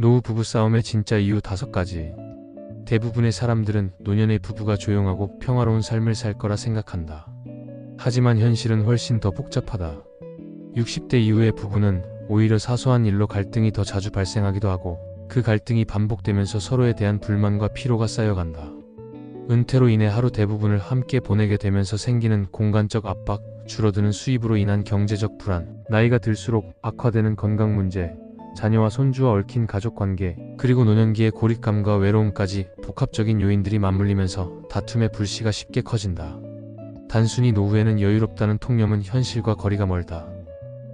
노후 부부싸움의 진짜 이유 5가지. 대부분의 사람들은 노년의 부부가 조용하고 평화로운 삶을 살 거라 생각한다. 하지만 현실은 훨씬 더 복잡하다. 60대 이후의 부부는 오히려 사소한 일로 갈등이 더 자주 발생하기도 하고, 그 갈등이 반복되면서 서로에 대한 불만과 피로가 쌓여간다. 은퇴로 인해 하루 대부분을 함께 보내게 되면서 생기는 공간적 압박, 줄어드는 수입으로 인한 경제적 불안, 나이가 들수록 악화되는 건강 문제, 자녀와 손주와 얽힌 가족관계, 그리고 노년기의 고립감과 외로움까지 복합적인 요인들이 맞물리면서 다툼의 불씨가 쉽게 커진다. 단순히 노후에는 여유롭다는 통념은 현실과 거리가 멀다.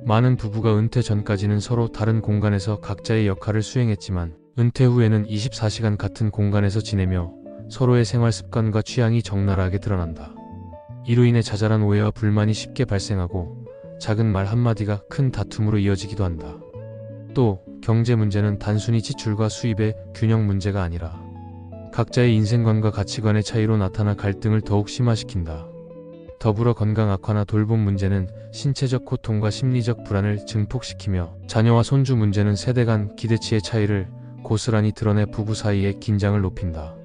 많은 부부가 은퇴 전까지는 서로 다른 공간에서 각자의 역할을 수행했지만, 은퇴 후에는 24시간 같은 공간에서 지내며 서로의 생활 습관과 취향이 적나라하게 드러난다. 이로 인해 자잘한 오해와 불만이 쉽게 발생하고, 작은 말 한마디가 큰 다툼으로 이어지기도 한다. 또 경제 문제는 단순히 지출과 수입의 균형 문제가 아니라 각자의 인생관과 가치관의 차이로 나타나 갈등을 더욱 심화시킨다. 더불어 건강 악화나 돌봄 문제는 신체적 고통과 심리적 불안을 증폭시키며, 자녀와 손주 문제는 세대 간 기대치의 차이를 고스란히 드러내 부부 사이의 긴장을 높인다.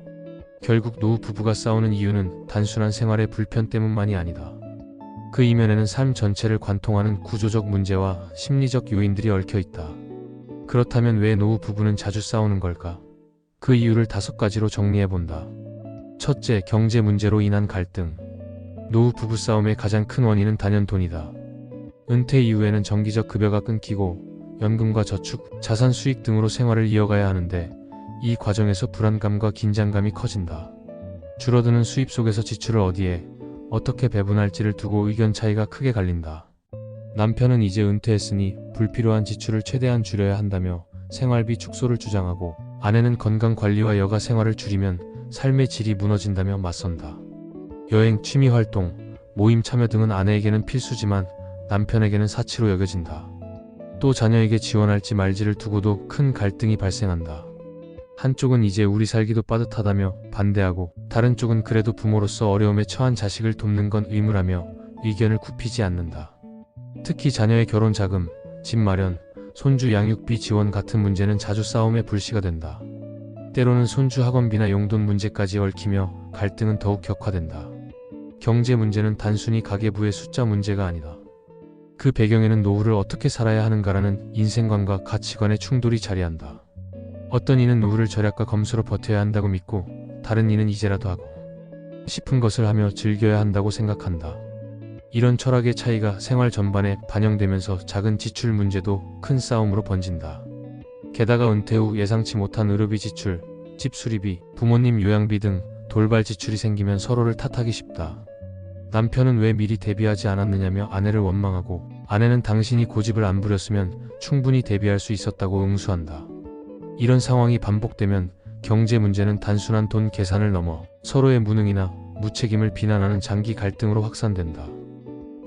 결국 노후 부부가 싸우는 이유는 단순한 생활의 불편 때문만이 아니다. 그 이면에는 삶 전체를 관통하는 구조적 문제와 심리적 요인들이 얽혀 있다. 그렇다면 왜 노후 부부는 자주 싸우는 걸까? 그 이유를 5가지로 정리해본다. 첫째, 경제 문제로 인한 갈등. 노후 부부싸움의 가장 큰 원인은 단연 돈이다. 은퇴 이후에는 정기적 급여가 끊기고 연금과 저축, 자산 수익 등으로 생활을 이어가야 하는데, 이 과정에서 불안감과 긴장감이 커진다. 줄어드는 수입 속에서 지출을 어디에, 어떻게 배분할지를 두고 의견 차이가 크게 갈린다. 남편은 이제 은퇴했으니 불필요한 지출을 최대한 줄여야 한다며 생활비 축소를 주장하고, 아내는 건강관리와 여가 생활을 줄이면 삶의 질이 무너진다며 맞선다. 여행, 취미활동, 모임 참여 등은 아내에게는 필수지만 남편에게는 사치로 여겨진다. 또 자녀에게 지원할지 말지를 두고도 큰 갈등이 발생한다. 한쪽은 이제 우리 살기도 빠듯하다며 반대하고, 다른 쪽은 그래도 부모로서 어려움에 처한 자식을 돕는 건 의무라며 의견을 굽히지 않는다. 특히 자녀의 결혼 자금, 집 마련, 손주 양육비 지원 같은 문제는 자주 싸움의 불씨가 된다. 때로는 손주 학원비나 용돈 문제까지 얽히며 갈등은 더욱 격화된다. 경제 문제는 단순히 가계부의 숫자 문제가 아니다. 그 배경에는 노후를 어떻게 살아야 하는가라는 인생관과 가치관의 충돌이 자리한다. 어떤 이는 노후를 절약과 검소로 버텨야 한다고 믿고, 다른 이는 이제라도 하고 싶은 것을 하며 즐겨야 한다고 생각한다. 이런 철학의 차이가 생활 전반에 반영되면서 작은 지출 문제도 큰 싸움으로 번진다. 게다가 은퇴 후 예상치 못한 의료비 지출, 집 수리비, 부모님 요양비 등 돌발 지출이 생기면 서로를 탓하기 쉽다. 남편은 왜 미리 대비하지 않았느냐며 아내를 원망하고, 아내는 당신이 고집을 안 부렸으면 충분히 대비할 수 있었다고 응수한다. 이런 상황이 반복되면 경제 문제는 단순한 돈 계산을 넘어 서로의 무능이나 무책임을 비난하는 장기 갈등으로 확산된다.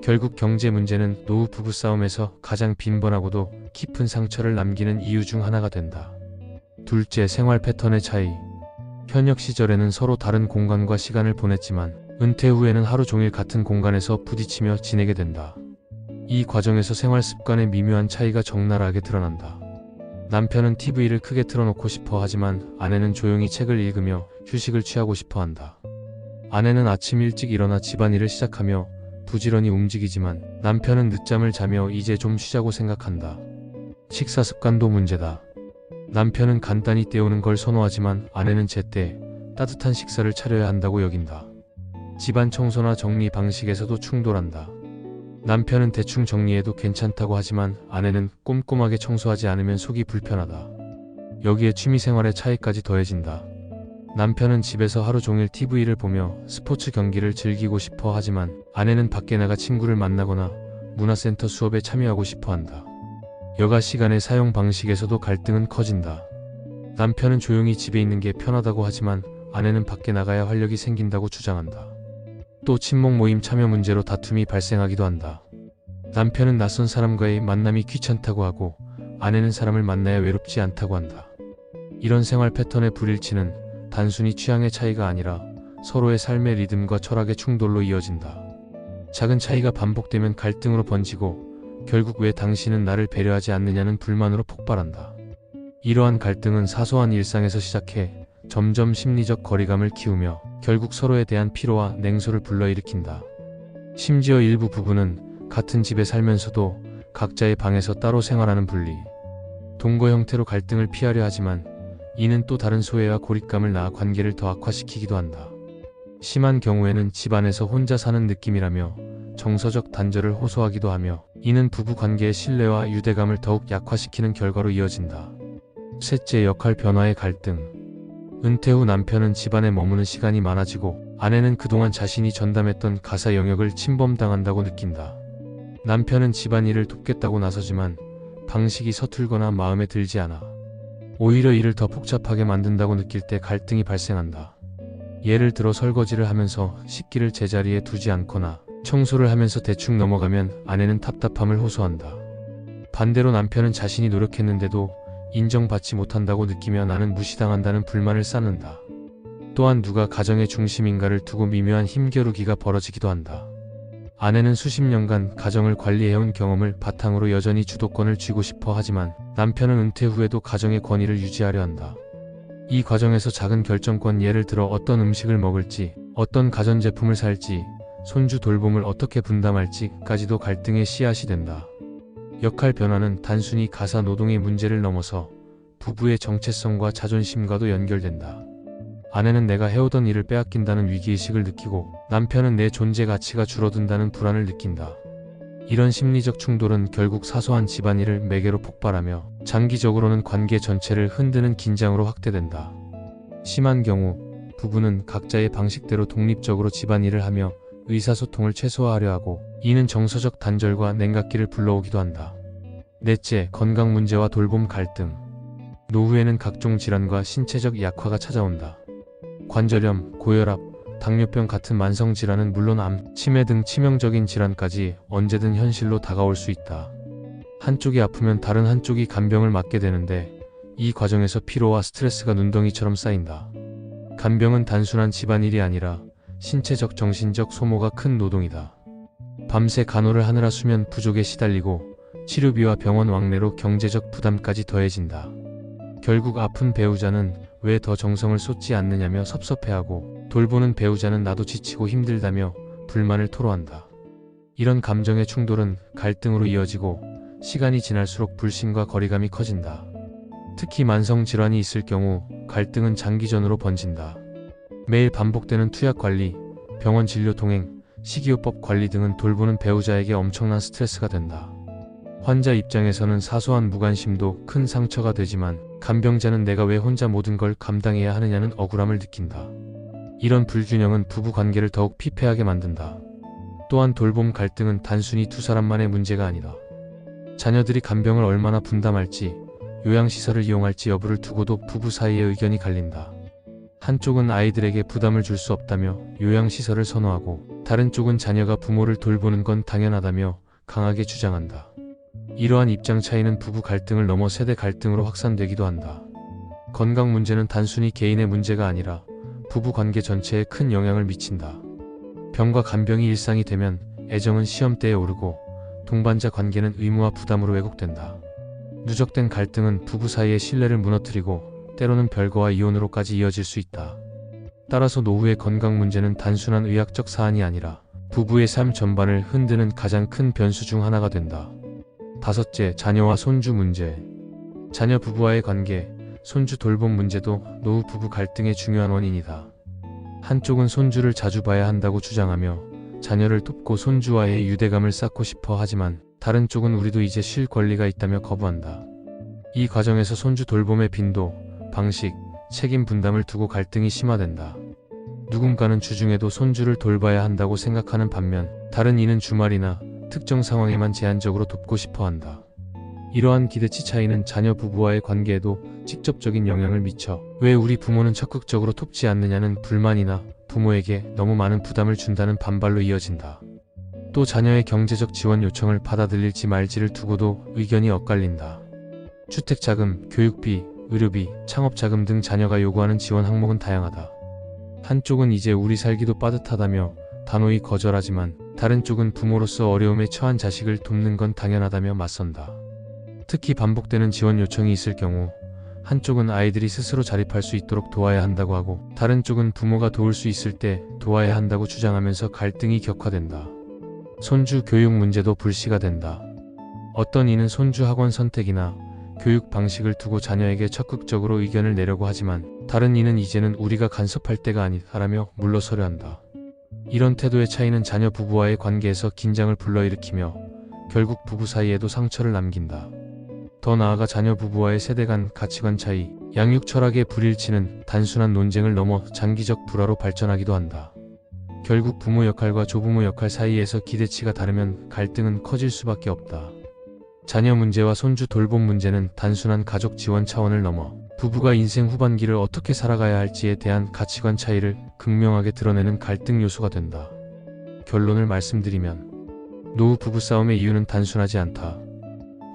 결국 경제 문제는 노후 부부싸움에서 가장 빈번하고도 깊은 상처를 남기는 이유 중 하나가 된다. 둘째, 생활 패턴의 차이. 현역 시절에는 서로 다른 공간과 시간을 보냈지만, 은퇴 후에는 하루 종일 같은 공간에서 부딪히며 지내게 된다. 이 과정에서 생활 습관의 미묘한 차이가 적나라하게 드러난다. 남편은 TV를 크게 틀어놓고 싶어 하지만 아내는 조용히 책을 읽으며 휴식을 취하고 싶어 한다. 아내는 아침 일찍 일어나 집안일을 시작하며 부지런히 움직이지만, 남편은 늦잠을 자며 이제 좀 쉬자고 생각한다. 식사 습관도 문제다. 남편은 간단히 때우는 걸 선호하지만 아내는 제때 따뜻한 식사를 차려야 한다고 여긴다. 집안 청소나 정리 방식에서도 충돌한다. 남편은 대충 정리해도 괜찮다고 하지만 아내는 꼼꼼하게 청소하지 않으면 속이 불편하다. 여기에 취미생활의 차이까지 더해진다. 남편은 집에서 하루 종일 TV를 보며 스포츠 경기를 즐기고 싶어 하지만, 아내는 밖에 나가 친구를 만나거나 문화센터 수업에 참여하고 싶어 한다. 여가 시간의 사용 방식에서도 갈등은 커진다. 남편은 조용히 집에 있는 게 편하다고 하지만 아내는 밖에 나가야 활력이 생긴다고 주장한다. 또 친목 모임 참여 문제로 다툼이 발생하기도 한다. 남편은 낯선 사람과의 만남이 귀찮다고 하고, 아내는 사람을 만나야 외롭지 않다고 한다. 이런 생활 패턴의 불일치는 단순히 취향의 차이가 아니라 서로의 삶의 리듬과 철학의 충돌로 이어진다. 작은 차이가 반복되면 갈등으로 번지고, 결국 왜 당신은 나를 배려하지 않느냐는 불만으로 폭발한다. 이러한 갈등은 사소한 일상에서 시작해 점점 심리적 거리감을 키우며 결국 서로에 대한 피로와 냉소를 불러일으킨다. 심지어 일부 부부는 같은 집에 살면서도 각자의 방에서 따로 생활하는 분리, 동거 형태로 갈등을 피하려 하지만 이는 또 다른 소외와 고립감을 낳아 관계를 더 악화시키기도 한다. 심한 경우에는 집안에서 혼자 사는 느낌이라며 정서적 단절을 호소하기도 하며 이는 부부 관계의 신뢰와 유대감을 더욱 약화시키는 결과로 이어진다. 셋째, 역할 변화의 갈등. 은퇴 후 남편은 집안에 머무는 시간이 많아지고 아내는 그동안 자신이 전담했던 가사 영역을 침범당한다고 느낀다. 남편은 집안일을 돕겠다고 나서지만 방식이 서툴거나 마음에 들지 않아 오히려 일을 더 복잡하게 만든다고 느낄 때 갈등이 발생한다. 예를 들어 설거지를 하면서 식기를 제자리에 두지 않거나 청소를 하면서 대충 넘어가면 아내는 답답함을 호소한다. 반대로 남편은 자신이 노력했는데도 인정받지 못한다고 느끼며 나는 무시당한다는 불만을 쌓는다. 또한 누가 가정의 중심인가를 두고 미묘한 힘겨루기가 벌어지기도 한다. 아내는 수십 년간 가정을 관리해온 경험을 바탕으로 여전히 주도권을 쥐고 싶어 하지만 남편은 은퇴 후에도 가정의 권위를 유지하려 한다. 이 과정에서 작은 결정권, 예를 들어 어떤 음식을 먹을지, 어떤 가전제품을 살지, 손주 돌봄을 어떻게 분담할지까지도 갈등의 씨앗이 된다. 역할 변화는 단순히 가사 노동의 문제를 넘어서 부부의 정체성과 자존심과도 연결된다. 아내는 내가 해오던 일을 빼앗긴다는 위기의식을 느끼고 남편은 내 존재 가치가 줄어든다는 불안을 느낀다. 이런 심리적 충돌은 결국 사소한 집안일을 매개로 폭발하며 장기적으로는 관계 전체를 흔드는 긴장으로 확대된다. 심한 경우 부부는 각자의 방식대로 독립적으로 집안일을 하며 의사소통을 최소화하려 하고 이는 정서적 단절과 냉각기를 불러오기도 한다. 넷째, 건강 문제와 돌봄 갈등. 노후에는 각종 질환과 신체적 약화가 찾아온다. 관절염, 고혈압, 당뇨병 같은 만성질환은 물론 암, 치매 등 치명적인 질환까지 언제든 현실로 다가올 수 있다. 한쪽이 아프면 다른 한쪽이 간병을 맡게 되는데 이 과정에서 피로와 스트레스가 눈덩이처럼 쌓인다. 간병은 단순한 집안일이 아니라 신체적, 정신적 소모가 큰 노동이다. 밤새 간호를 하느라 수면 부족에 시달리고 치료비와 병원 왕래로 경제적 부담까지 더해진다. 결국 아픈 배우자는 왜 더 정성을 쏟지 않느냐며 섭섭해하고 돌보는 배우자는 나도 지치고 힘들다며 불만을 토로한다. 이런 감정의 충돌은 갈등으로 이어지고 시간이 지날수록 불신과 거리감이 커진다. 특히 만성 질환이 있을 경우 갈등은 장기전으로 번진다. 매일 반복되는 투약 관리, 병원 진료 통행, 식이요법 관리 등은 돌보는 배우자에게 엄청난 스트레스가 된다. 환자 입장에서는 사소한 무관심도 큰 상처가 되지만 간병자는 내가 왜 혼자 모든 걸 감당해야 하느냐는 억울함을 느낀다. 이런 불균형은 부부 관계를 더욱 피폐하게 만든다. 또한 돌봄 갈등은 단순히 두 사람만의 문제가 아니다. 자녀들이 간병을 얼마나 분담할지, 요양시설을 이용할지 여부를 두고도 부부 사이의 의견이 갈린다. 한쪽은 아이들에게 부담을 줄 수 없다며 요양시설을 선호하고 다른 쪽은 자녀가 부모를 돌보는 건 당연하다며 강하게 주장한다. 이러한 입장 차이는 부부 갈등을 넘어 세대 갈등으로 확산되기도 한다. 건강 문제는 단순히 개인의 문제가 아니라 부부 관계 전체에 큰 영향을 미친다. 병과 간병이 일상이 되면 애정은 시험대에 오르고 동반자 관계는 의무와 부담으로 왜곡된다. 누적된 갈등은 부부 사이의 신뢰를 무너뜨리고 때로는 별거와 이혼으로까지 이어질 수 있다. 따라서 노후의 건강 문제는 단순한 의학적 사안이 아니라 부부의 삶 전반을 흔드는 가장 큰 변수 중 하나가 된다. 다섯째, 자녀와 손주 문제. 자녀 부부와의 관계, 손주 돌봄 문제도 노후 부부 갈등의 중요한 원인이다. 한쪽은 손주를 자주 봐야 한다고 주장하며 자녀를 돕고 손주와의 유대감을 쌓고 싶어 하지만 다른 쪽은 우리도 이제 쉴 권리가 있다며 거부한다. 이 과정에서 손주 돌봄의 빈도, 방식, 책임 분담을 두고 갈등이 심화된다. 누군가는 주중에도 손주를 돌봐야 한다고 생각하는 반면 다른 이는 주말이나 특정 상황에만 제한적으로 돕고 싶어 한다. 이러한 기대치 차이는 자녀 부부와의 관계에도 직접적인 영향을 미쳐 왜 우리 부모는 적극적으로 돕지 않느냐는 불만이나 부모에게 너무 많은 부담을 준다는 반발로 이어진다. 또 자녀의 경제적 지원 요청을 받아들일지 말지를 두고도 의견이 엇갈린다. 주택자금, 교육비, 의료비, 창업자금 등 자녀가 요구하는 지원 항목은 다양하다. 한쪽은 이제 우리 살기도 빠듯하다며 단호히 거절하지만 다른 쪽은 부모로서 어려움에 처한 자식을 돕는 건 당연하다며 맞선다. 특히 반복되는 지원 요청이 있을 경우 한쪽은 아이들이 스스로 자립할 수 있도록 도와야 한다고 하고, 다른 쪽은 부모가 도울 수 있을 때 도와야 한다고 주장하면서 갈등이 격화된다. 손주 교육 문제도 불씨가 된다. 어떤 이는 손주 학원 선택이나 교육 방식을 두고 자녀에게 적극적으로 의견을 내려고 하지만, 다른 이는 이제는 우리가 간섭할 때가 아니다라며 물러서려 한다. 이런 태도의 차이는 자녀 부부와의 관계에서 긴장을 불러일으키며 결국 부부 사이에도 상처를 남긴다. 더 나아가 자녀 부부와의 세대 간 가치관 차이, 양육 철학의 불일치는 단순한 논쟁을 넘어 장기적 불화로 발전하기도 한다. 결국 부모 역할과 조부모 역할 사이에서 기대치가 다르면 갈등은 커질 수밖에 없다. 자녀 문제와 손주 돌봄 문제는 단순한 가족 지원 차원을 넘어 부부가 인생 후반기를 어떻게 살아가야 할지에 대한 가치관 차이를 극명하게 드러내는 갈등 요소가 된다. 결론을 말씀드리면, 노후 부부싸움의 이유는 단순하지 않다.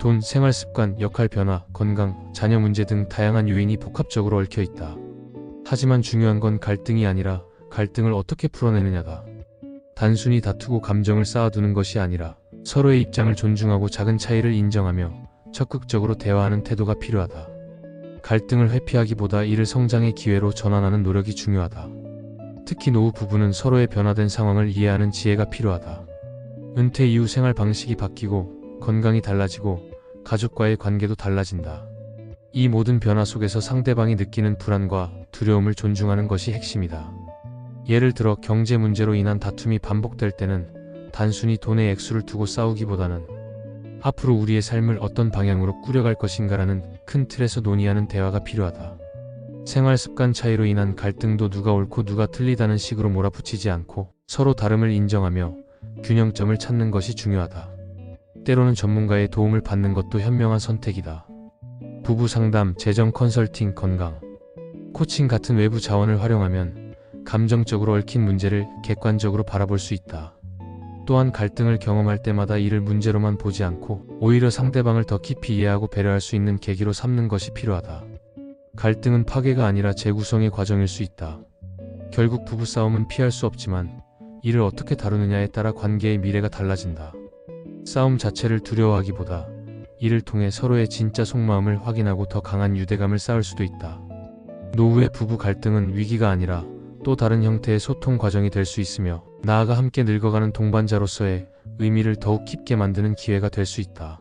돈, 생활습관, 역할 변화, 건강, 자녀 문제 등 다양한 요인이 복합적으로 얽혀 있다. 하지만 중요한 건 갈등이 아니라 갈등을 어떻게 풀어내느냐다. 단순히 다투고 감정을 쌓아두는 것이 아니라 서로의 입장을 존중하고 작은 차이를 인정하며 적극적으로 대화하는 태도가 필요하다. 갈등을 회피하기보다 이를 성장의 기회로 전환하는 노력이 중요하다. 특히 노후 부부는 서로의 변화된 상황을 이해하는 지혜가 필요하다. 은퇴 이후 생활 방식이 바뀌고 건강이 달라지고 가족과의 관계도 달라진다. 이 모든 변화 속에서 상대방이 느끼는 불안과 두려움을 존중하는 것이 핵심이다. 예를 들어 경제 문제로 인한 다툼이 반복될 때는 단순히 돈의 액수를 두고 싸우기보다는 앞으로 우리의 삶을 어떤 방향으로 꾸려갈 것인가라는 큰 틀에서 논의하는 대화가 필요하다. 생활 습관 차이로 인한 갈등도 누가 옳고 누가 틀리다는 식으로 몰아붙이지 않고 서로 다름을 인정하며 균형점을 찾는 것이 중요하다. 때로는 전문가의 도움을 받는 것도 현명한 선택이다. 부부 상담, 재정 컨설팅, 건강 코칭 같은 외부 자원을 활용하면 감정적으로 얽힌 문제를 객관적으로 바라볼 수 있다. 또한 갈등을 경험할 때마다 이를 문제로만 보지 않고 오히려 상대방을 더 깊이 이해하고 배려할 수 있는 계기로 삼는 것이 필요하다. 갈등은 파괴가 아니라 재구성의 과정일 수 있다. 결국 부부싸움은 피할 수 없지만 이를 어떻게 다루느냐에 따라 관계의 미래가 달라진다. 싸움 자체를 두려워하기보다 이를 통해 서로의 진짜 속마음을 확인하고 더 강한 유대감을 쌓을 수도 있다. 노후의 부부 갈등은 위기가 아니라 또 다른 형태의 소통 과정이 될 수 있으며 나아가 함께 늙어가는 동반자로서의 의미를 더욱 깊게 만드는 기회가 될 수 있다.